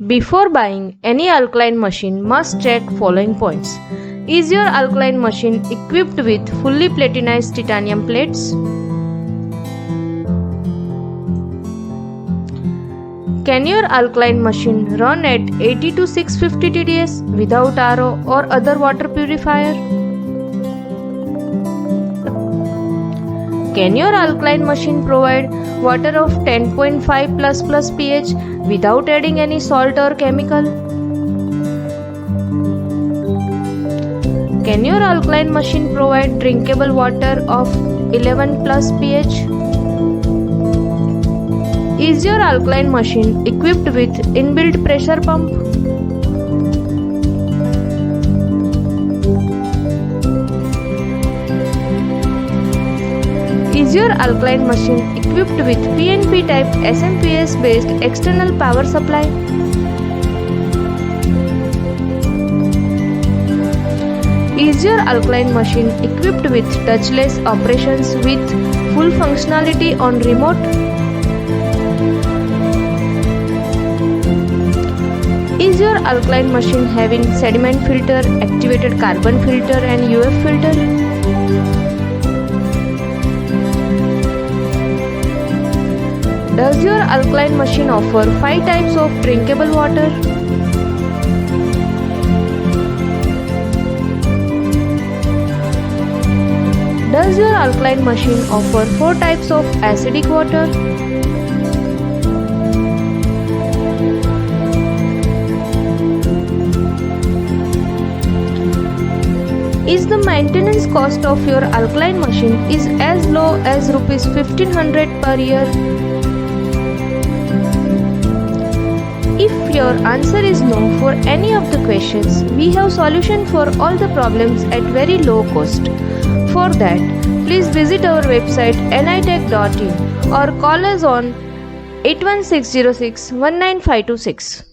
Before buying any alkaline machine, must check following points. Is your alkaline machine equipped with fully platinized titanium plates? Can your alkaline machine run at 80 to 650 TDS without RO or other water purifier? Can your alkaline machine provide water of 10.5++ pH without adding any salt or chemical? Can your alkaline machine provide drinkable water of 11+ pH? Is your alkaline machine equipped with inbuilt pressure pump? Is your alkaline machine equipped with PNP type S.M.P.S based external power supply? Is your alkaline machine equipped with touchless operations with full functionality on remote? Is your alkaline machine having sediment filter, activated carbon filter and UF filter? Does your alkaline machine offer 5 types of drinkable water? Does your alkaline machine offer 4 types of acidic water? Is the maintenance cost of your alkaline machine is as low as Rs 1500 per year? If your answer is no for any of the questions, we have solution for all the problems at very low cost. For that, please visit our website nitech.in or call us on 81606 19526.